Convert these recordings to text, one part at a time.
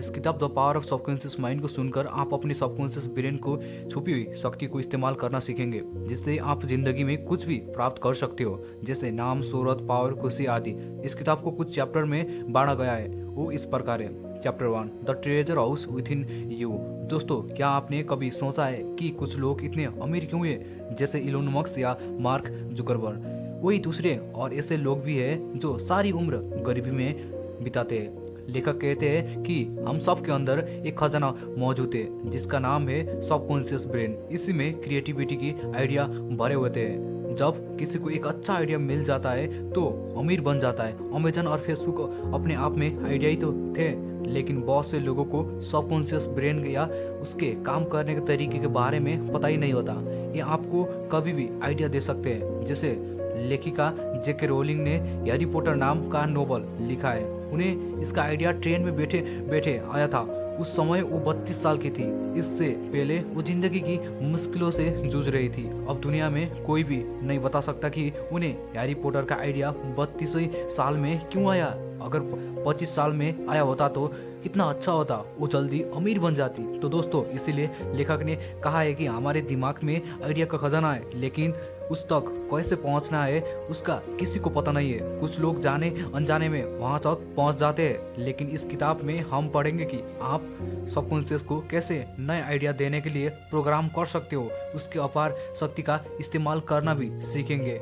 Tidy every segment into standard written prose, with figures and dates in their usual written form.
इस किताब the power of subconscious mind को सुनकर आप अपने सबकॉन्शियस ब्रेन को छुपी हुई शक्ति को इस्तेमाल करना सीखेंगे, जिससे आप जिंदगी में कुछ भी प्राप्त कर सकते हो, जैसे नाम, शोहरत, पावर, खुशी आदि। इस किताब को कुछ चैप्टर में बांटा गया है, वो इस प्रकार है। Chapter 1, the treasure house with in you. दोस्तों, क्या आपने कभी सोचा है कि कुछ लोग इतने अमीर क्यों हैं, जैसे इलोन मस्क या मार्क जुकरबर्ग? वही दूसरे और ऐसे लोग भी हैं जो सारी उम्र गरीबी में बिताते हैं। लेखक कहते हैं कि हम सब के अंदर एक खजाना मौजूद है जिसका नाम है सबकॉन्शियस ब्रेन। इसी में क्रिएटिविटी की आइडिया भरे होते हैं। जब किसी को एक अच्छा आइडिया मिल जाता है तो अमीर बन जाता है। अमेजन और फेसबुक अपने आप में आइडिया ही तो थे, लेकिन बहुत से लोगों को सबकॉन्शियस ब्रेन या उसके काम करने के तरीके के बारे में पता ही नहीं होता। ये आपको कभी भी आइडिया दे सकते हैं। जैसे लेखिका जेके रोलिंग ने हैरी पॉटर नाम का नोवेल लिखा है। उन्हें इसका आइडिया ट्रेन में बैठे बैठे आया था। उस समय वो 32 साल की थी। इससे पहले वो जिंदगी की मुश्किलों से जूझ रही थी। अब दुनिया में कोई भी नहीं बता सकता कि उन्हें हैरी पॉटर का आइडिया 32 साल में क्यों आया। अगर 25 साल में आया होता तो कितना अच्छा होता, वो जल्दी अमीर बन जाती। तो दोस्तों, इसीलिए लेखक ने कहा है कि हमारे दिमाग में आइडिया का खजाना है, लेकिन उस तक कैसे पहुंचना है उसका किसी को पता नहीं है। कुछ लोग जाने अनजाने में वहां तक पहुंच जाते हैं, लेकिन इस किताब में हम पढ़ेंगे कि आप सबकॉन्शियस को कैसे नए आइडिया देने के लिए प्रोग्राम कर सकते हो। उसके अपार शक्ति का इस्तेमाल करना भी सीखेंगे।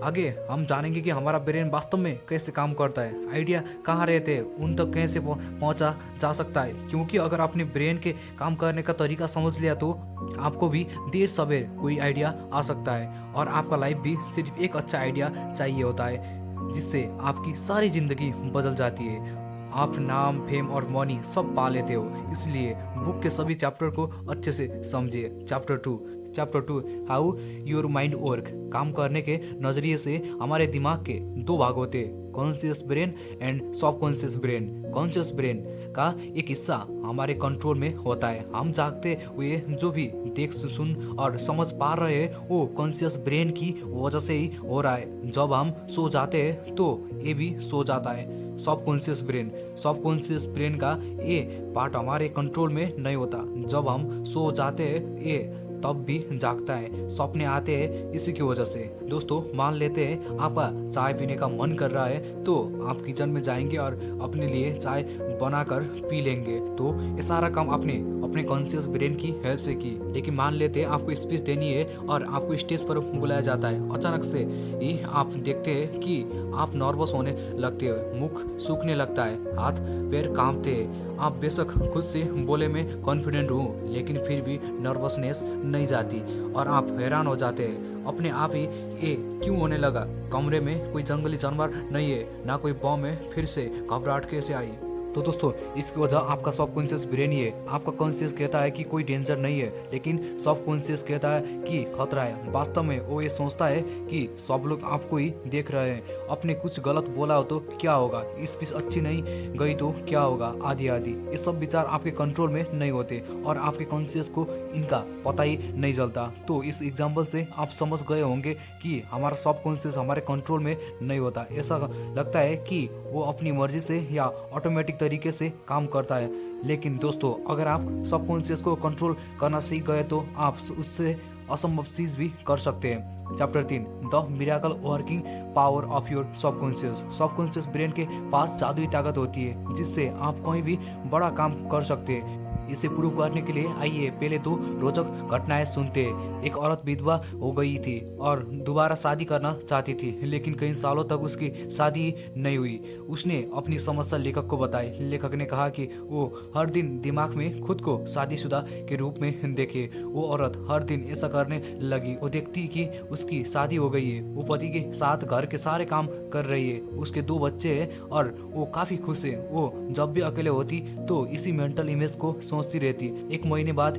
आगे हम जानेंगे कि हमारा ब्रेन वास्तव में कैसे काम करता है, आइडिया कहाँ रहते हैं, उन तक कैसे पहुंचा जा सकता है। क्योंकि अगर आपने ब्रेन के काम करने का तरीका समझ लिया तो आपको भी देर सवेर कोई आइडिया आ सकता है। और आपका लाइफ भी सिर्फ एक अच्छा आइडिया चाहिए होता है, जिससे आपकी सारी जिंदगी बदल जाती है। आप नाम, फेम और मनी सब पा लेते हो। इसलिए बुक के सभी चैप्टर को अच्छे से समझिए। Chapter 2, how your mind work. काम करने के नजरिए से हमारे दिमाग के दो भाग होते हैं, conscious brain and subconscious brain. Conscious brain का एक हिस्सा हमारे कंट्रोल में होता है। हम जागते हुए जो भी देख, सुन और समझ पा रहे हैं वो कॉन्शियस ब्रेन की वजह से ही हो रहा है। जब हम सो जाते हैं तो ये भी सो जाता है। सबकॉन्शियस ब्रेन का ये पार्ट हमारे कंट्रोल में नहीं होता। जब हम सो जाते हैं ये तब भी जागता है। सपने आते हैं इसी की वजह से। दोस्तों, मान लेते हैं आपका चाय पीने का मन कर रहा है तो आप किचन में जाएंगे और अपने लिए चाय बनाकर पी लेंगे। तो ये सारा काम आपने अपने कॉन्शियस ब्रेन की हेल्प से की। लेकिन मान लेते हैं आपको स्पीच देनी है और आपको स्टेज पर बुलाया जाता है। अचानक से ही आप देखते हैं कि आप नर्वस होने लगते हो, मुख सूखने लगता है, हाथ पैर कांपते हैं। आप बेशक खुद से बोले में कॉन्फिडेंट हो, लेकिन फिर भी नर्वसनेस नहीं जाती और आप हैरान हो जाते हैं अपने आप ही, ये क्यों होने लगा। कमरे में कोई जंगली जानवर नहीं है, ना कोई बम है, फिर से घबराहट कैसे आई। तो दोस्तों, इसकी वजह आपका सबकॉन्शियस ब्रेन ही है। आपका कॉन्शियस कहता है कि कोई डेंजर नहीं है, लेकिन सबकॉन्शियस कहता है कि खतरा है। वास्तव में वो ये सोचता है कि सब लोग आपको ही देख रहे हैं। आपने कुछ गलत बोला हो तो क्या होगा, स्पीच अच्छी नहीं गई तो क्या होगा, आदि आदि। ये सब विचार आपके कंट्रोल में नहीं होते और आपके कॉन्शियस को इनका पता ही नहीं चलता। तो इस एग्जाम्पल से आप समझ गए होंगे कि हमारा सबकॉन्शियस हमारे कंट्रोल में नहीं होता। ऐसा लगता है कि वो अपनी मर्जी से या ऑटोमेटिक तरीके से काम करता है। लेकिन दोस्तों, अगर आप सबकॉन्शियस को कंट्रोल करना सीख गए तो आप उससे असंभव चीज भी कर सकते हैं। Chapter 3, the miracle working power of your subconscious. Subconscious brain के पास जादुई ताकत होती है जिससे आप कोई भी बड़ा काम कर सकते हैं। इसे प्रूव करने के लिए आइए पहले तो रोचक घटनाएं सुनते हैं। एक औरत विधवा हो गई थी और दोबारा शादी करना चाहती थी, लेकिन कई सालों तक उसकी शादी नहीं हुई। उसने अपनी समस्या लेखक को बताई। लेखक ने कहा कि वो हर दिन दिमाग में खुद को शादीशुदा के रूप में देखे। वो औरत हर दिन ऐसा करने लगी। वो देखती कि उसकी शादी हो गई है, वो पति के साथ घर के सारे काम कर रही है, उसके 2 बच्चे हैं और वो काफी खुश है। वो जब भी अकेले होती तो इसी मेंटल इमेज को सोचती रहती। 1 महीने बाद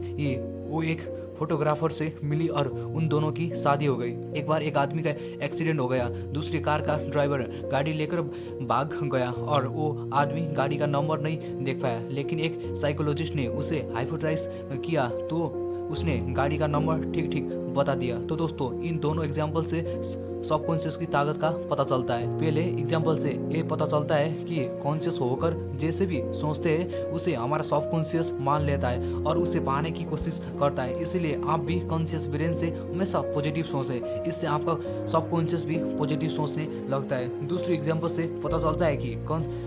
वो एक फोटोग्राफर से मिली और उन दोनों की शादी हो गई। एक बार एक आदमी का एक्सीडेंट हो गया। दूसरी कार का ड्राइवर गाड़ी लेकर भाग गया और वो आदमी गाड़ी का नंबर नहीं देख पाया, लेकिन एक साइकोलॉजिस्ट ने उसे हाइपोथेसाइज किया तो उसने गाड़ी का नंबर ठीक ठीक बता दिया। तो दोस्तों, इन दोनों एग्जाम्पल से सबकॉन्शियस की ताकत का पता चलता है। पहले एग्जाम्पल से ये पता चलता है कि कॉन्शियस होकर जैसे भी सोचते हैं उसे हमारा सबकॉन्शियस मान लेता है और उसे पाने की कोशिश करता है। इसीलिए आप भी कॉन्शियस ब्रेन से हमेशा पॉजिटिव सोचें, इससे आपका सबकॉन्शियस भी पॉजिटिव सोचने लगता है। दूसरी एग्जाम्पल से पता चलता है कि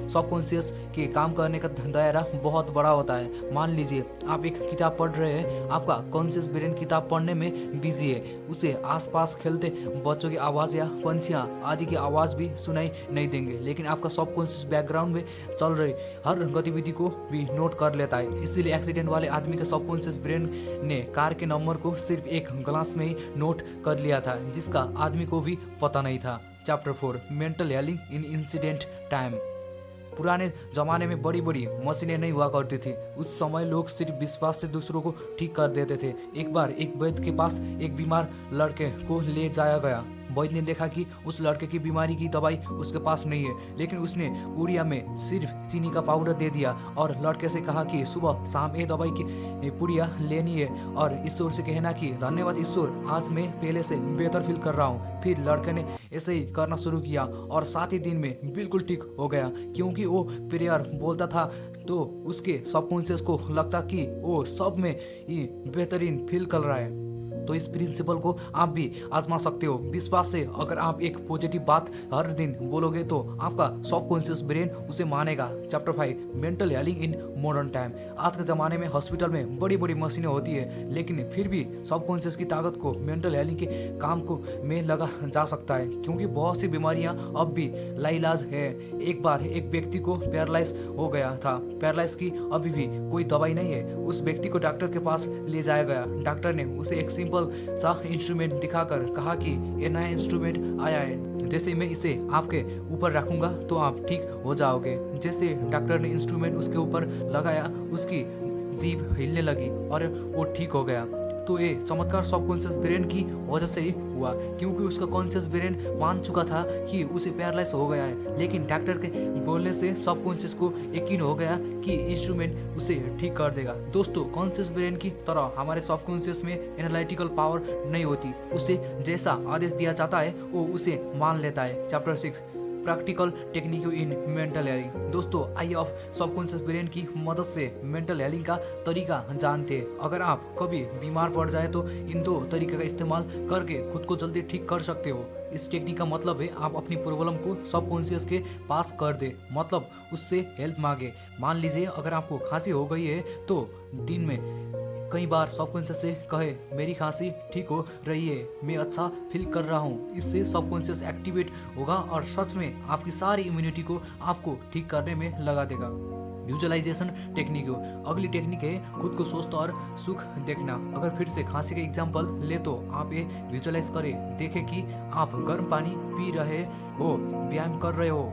सबकॉन्शियस के काम करने का दायरा बहुत बड़ा होता है। मान लीजिए आप एक किताब पढ़ रहे हैं, आपका कॉन्शियस ब्रेन किताब पढ़ने में बिजी है, उसे आसपास खेलते बच्चों की आवाज़ या पंछियाँ आदि की आवाज़ भी सुनाई नहीं देंगे, लेकिन आपका सबकॉन्शियस बैकग्राउंड में चल रही हर गतिविधि को भी नोट कर लेता है। इसीलिए एक्सीडेंट वाले आदमी के सबकॉन्शियस ब्रेन ने कार के नंबर को सिर्फ एक ग्लास में ही नोट कर लिया था, जिसका आदमी को भी पता नहीं था। चैप्टर 4 मेंटल हेलिंग इन इंसिडेंट टाइम। पुराने जमाने में बड़ी बड़ी मशीनें नहीं हुआ करती थी। उस समय लोग सिर्फ विश्वास से दूसरों को ठीक कर देते थे। एक बार एक वैद्य के पास एक बीमार लड़के को ले जाया गया। वैद्य ने देखा कि उस लड़के की बीमारी की दवाई उसके पास नहीं है, लेकिन उसने पुड़िया में सिर्फ चीनी का पाउडर दे दिया और लड़के से कहा कि सुबह शाम ये दवाई की पुड़िया लेनी है और ईश्वर से कहना कि धन्यवाद ईश्वर, आज मैं पहले से बेहतर फील कर रहा हूँ। फिर लड़के ने ऐसे ही करना शुरू किया और 7 ही दिन में बिल्कुल ठीक हो गया। क्योंकि वो प्रेयर बोलता था तो उसके सबकॉन्शियस को लगता कि वो सब में ही बेहतरीन फील कर रहा है। तो इस प्रिंसिपल को आप भी आजमा सकते हो। विश्वास से अगर आप एक पॉजिटिव बात हर दिन बोलोगे तो आपका सबकॉन्शियस ब्रेन उसे मानेगा। Chapter 5 mental hailing in modern time. आज के ज़माने में हॉस्पिटल में बड़ी बड़ी मशीनें होती है, लेकिन फिर भी सबकॉन्शियस की ताकत को मेंटल हेलिंग के काम को में लगा जा सकता है, क्योंकि बहुत सी बीमारियां अब भी लाइलाज है। एक बार एक व्यक्ति को पैरालाइज हो गया था। पैरालाइज की अभी भी कोई दवाई नहीं है। उस व्यक्ति को डॉक्टर के पास ले जाया गया। डॉक्टर ने उसे एक सिंपल सा इंस्ट्रूमेंट दिखाकर कहा कि ये नया इंस्ट्रूमेंट आया है, जैसे मैं इसे आपके ऊपर रखूंगा तो आप ठीक हो जाओगे। जैसे डॉक्टर ने इंस्ट्रूमेंट उसके ऊपर लगाया, उसकी जीभ हिलने लगी और वो ठीक हो गया। तो ये चमत्कार सबकॉन्शियस ब्रेन की वजह से ही हुआ, क्योंकि उसका कॉन्शियस ब्रेन मान चुका था कि उसे पैरालाइज हो गया है, लेकिन डॉक्टर के बोलने से सबकॉन्शियस को यकीन हो गया कि इंस्ट्रूमेंट उसे ठीक कर देगा। दोस्तों, कॉन्शियस ब्रेन की तरह हमारे सबकॉन्शियस में एनालिटिकल पावर नहीं होती। उसे जैसा आदेश दिया जाता है वो उसे मान लेता है। Chapter 6 practical technique in mental hailing. दोस्तों, आइए अब सबकॉन्शियस ब्रेन की मदद से मेंटल हेलिंग का तरीका जानते हैं। अगर आप कभी बीमार पड़ जाए तो इन 2 तरीके का इस्तेमाल करके खुद को जल्दी ठीक कर सकते हो। इस टेक्निक का मतलब है आप अपनी प्रॉब्लम को सबकॉन्शियस के पास कर दे, मतलब उससे हेल्प मांगे। मान लीजिए अगर आपको खांसी हो गई है तो दिन में कई बार सबकॉन्शियस से कहे मेरी खांसी ठीक हो रही है, मैं अच्छा फील कर रहा हूँ। इससे सबकॉन्शियस एक्टिवेट होगा और सच में आपकी सारी इम्यूनिटी को आपको ठीक करने में लगा देगा। Visualisation technique. अगली टेक्निक है खुद को स्वस्थ और सुख देखना। अगर फिर से खांसी का एग्जाम्पल ले तो आप ये विजुअलाइज करें, देखें कि आप गर्म पानी पी रहे हो, व्यायाम कर रहे हो,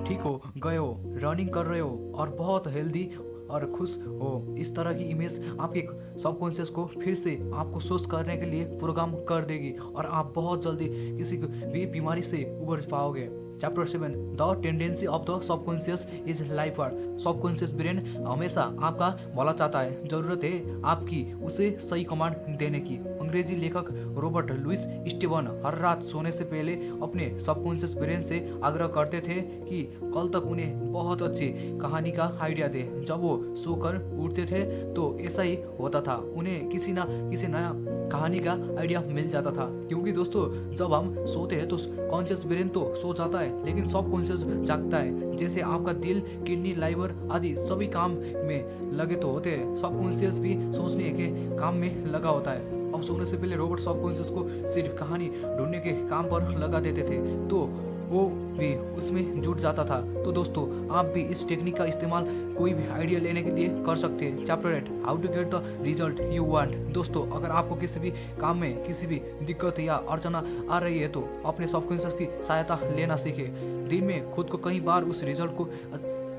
ठीक हो गए हो, रनिंग कर रहे हो और बहुत हेल्दी और खुश हो। इस तरह की इमेज आपके सबकॉन्शियस को फिर से आपको स्वस्थ करने के लिए प्रोग्राम कर देगी और आप बहुत जल्दी किसी भी बीमारी से उबर पाओगे। Chapter 7 the tendency of the subconscious is lifer. Subconscious brain हमेशा आपका भला चाहता है, जरूरत है आपकी उसे सही कमांड देने की। अंग्रेजी लेखक रॉबर्ट लुइस स्टीवन हर रात सोने से पहले अपने सबकॉन्शियस ब्रेन से आग्रह करते थे कि कल तक उन्हें बहुत अच्छी कहानी का आइडिया दे। जब वो सोकर उठते थे तो ऐसा ही होता था, उन्हें किसी ना किसी नया कहानी का आइडिया मिल जाता था। क्योंकि दोस्तों, जब हम सोते हैं तो कॉन्शियस ब्रेन तो सो जाता है, लेकिन सबकॉन्शियस जागता है। जैसे आपका दिल, किडनी, लाइवर आदि सभी काम में लगे तो होते हैं, सबकॉन्शियस भी सोचने के काम में लगा होता है। अब सोने से पहले रॉबर्ट सबकॉन्शियस को सिर्फ कहानी ढूंढने के काम पर लगा देते थे तो वो भी उसमें जुट जाता था। तो दोस्तों, आप भी इस टेक्निक का इस्तेमाल कोई भी आइडिया लेने के लिए कर सकते हैं। Chapter 8 how to get the result you want. दोस्तों, अगर आपको किसी भी काम में किसी भी दिक्कत या अड़चना आ रही है तो अपने सबकॉन्शियस की सहायता लेना सीखें। दिन में खुद को कई बार उस रिजल्ट को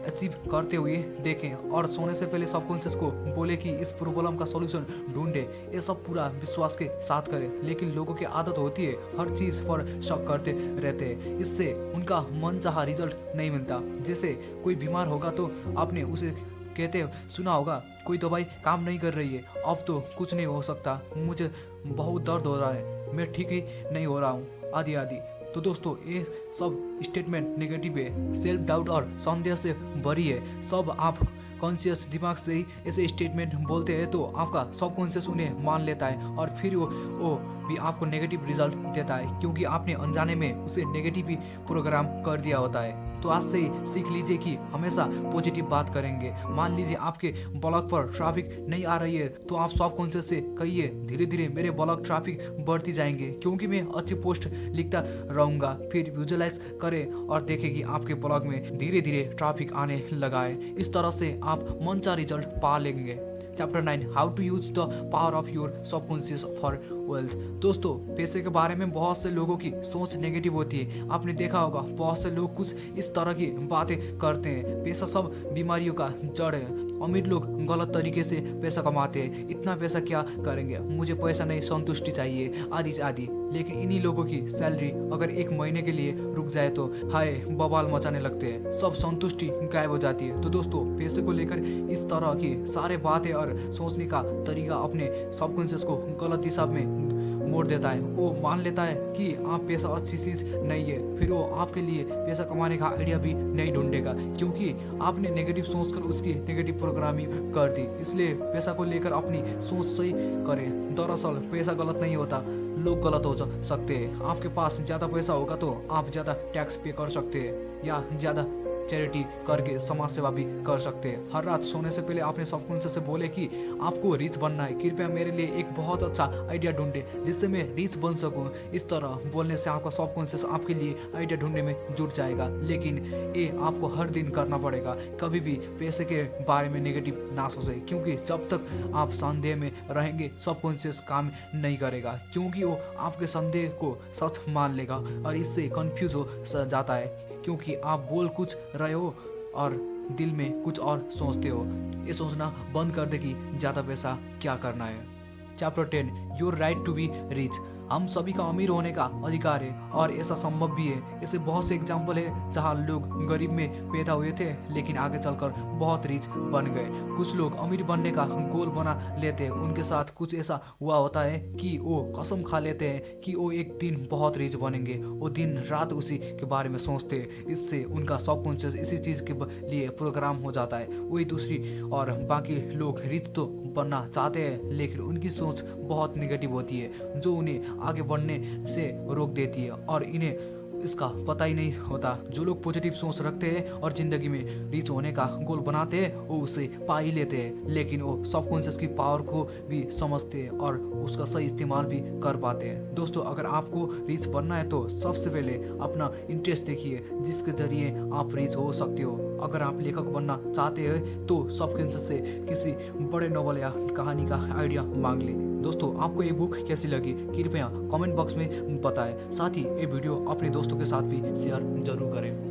अचीव करते हुए देखें और सोने से पहले सबकॉन्शियस को बोले कि इस प्रॉब्लम का सॉल्यूशन ढूंढे। ये सब पूरा विश्वास के साथ करें, लेकिन लोगों की आदत होती है हर चीज़ पर शक करते रहते हैं, इससे उनका मनचाहा रिजल्ट नहीं मिलता। जैसे कोई बीमार होगा तो आपने उसे कहते सुना होगा कोई दवाई काम नहीं कर रही है, अब तो कुछ नहीं हो सकता, मुझे बहुत दर्द हो रहा है, मैं ठीक ही नहीं हो रहा हूँ, आदि आदि। तो दोस्तों ये सब स्टेटमेंट नेगेटिव है, सेल्फ डाउट और संदेह से भरी है। सब आप कॉन्शियस दिमाग से ही ऐसे स्टेटमेंट बोलते हैं तो आपका सबकॉन्शियस उन्हें मान लेता है और फिर वो भी आपको नेगेटिव रिजल्ट देता है, क्योंकि आपने अनजाने में उसे नेगेटिव ही प्रोग्राम कर दिया होता है। तो आज से ही सीख लीजिए कि हमेशा पॉजिटिव बात करेंगे। मान लीजिए आपके ब्लॉग पर ट्रैफिक नहीं आ रही है तो आप सबकॉन्शियस से कहिए धीरे धीरे मेरे ब्लॉग ट्रैफिक बढ़ती जाएंगे, क्योंकि मैं अच्छी पोस्ट लिखता रहूँगा। फिर विजुअलाइज करें और देखें कि आपके ब्लॉग में धीरे धीरे ट्रैफिक आने लगा है। इस तरह से आप मनचाहा रिजल्ट पा लेंगे। Chapter 9, how to use the power of your subconscious for wealth. दोस्तों पैसे के बारे में बहुत से लोगों की सोच नेगेटिव होती है। आपने देखा होगा बहुत से लोग कुछ इस तरह की बातें करते हैं, पैसा सब बीमारियों का जड़ है। अमीर लोग गलत तरीके से पैसा कमाते हैं, इतना पैसा क्या करेंगे, मुझे पैसा नहीं संतुष्टि चाहिए आदि आदि। लेकिन इन्हीं लोगों की सैलरी अगर एक महीने के लिए रुक जाए तो हाय बवाल मचाने लगते हैं, सब संतुष्टि गायब हो जाती है। तो दोस्तों पैसे को लेकर इस तरह की सारे बातें और सोचने का तरीका अपने सबकॉन्शियस को गलत दिशा में मोड़ देता है। वो मान लेता है कि आप पैसा अच्छी चीज़ नहीं है, फिर वो आपके लिए पैसा कमाने का आइडिया भी नहीं ढूंढेगा, क्योंकि आपने नेगेटिव सोचकर उसकी नेगेटिव प्रोग्रामिंग कर दी। इसलिए पैसा को लेकर अपनी सोच सही करें। दरअसल पैसा गलत नहीं होता, लोग गलत हो सकते हैं। आपके पास ज़्यादा पैसा होगा तो आप ज़्यादा टैक्स पे कर सकते हैं या ज़्यादा चैरिटी करके समाज सेवा भी कर सकते हैं। हर रात सोने से पहले अपने सबकॉन्शियस से बोले कि आपको रिच बनना है, कृपया मेरे लिए एक बहुत अच्छा आइडिया ढूंढे जिससे मैं रिच बन सकूं। इस तरह बोलने से आपका सबकॉन्शियस आपके लिए आइडिया ढूंढने में जुट जाएगा। लेकिन ये आपको हर दिन करना पड़ेगा। कभी भी पैसे के बारे में नेगेटिव ना सोचे, क्योंकि जब तक आप संदेह में रहेंगे सबकॉन्शियस काम नहीं करेगा, क्योंकि वो आपके संदेह को सच मान लेगा और इससे कंफ्यूज हो जाता है, क्योंकि आप बोल कुछ रहे हो और दिल में कुछ और सोचते हो। ये सोचना बंद कर दे कि ज़्यादा पैसा क्या करना है। Chapter 10, your right to be rich. हम सभी का अमीर होने का अधिकार है और ऐसा संभव भी है। ऐसे बहुत से एग्जाम्पल है जहाँ लोग गरीब में पैदा हुए थे लेकिन आगे चलकर बहुत रिच बन गए। कुछ लोग अमीर बनने का गोल बना लेते हैं, उनके साथ कुछ ऐसा हुआ होता है कि वो कसम खा लेते हैं कि वो एक दिन बहुत रिच बनेंगे। वो दिन रात उसी के बारे में सोचते हैं, इससे उनका सबकॉन्शियस इसी चीज़ के लिए प्रोग्राम हो जाता है। वही दूसरी और बाकी लोग रिच तो बनना चाहते हैं लेकिन उनकी सोच बहुत नेगेटिव होती है जो उन्हें आगे बढ़ने से रोक देती है और इन्हें इसका पता ही नहीं होता। जो लोग पॉजिटिव सोच रखते हैं और जिंदगी में रिच होने का गोल बनाते हैं वो उसे पा ही लेते हैं, लेकिन वो सबकॉन्शियस की पावर को भी समझते हैं और उसका सही इस्तेमाल भी कर पाते हैं। दोस्तों अगर आपको रिच बनना है तो सबसे पहले अपना इंटरेस्ट देखिए जिसके जरिए आप रिच हो सकते हो। अगर आप लेखक बनना चाहते हैं तो सबकॉन्शियस से किसी बड़े नॉवल या कहानी का आइडिया मांग लें। दोस्तों आपको ये बुक कैसी लगी कृपया कमेंट बॉक्स में बताएं। साथ ही ये वीडियो अपने दोस्तों के साथ भी शेयर जरूर करें।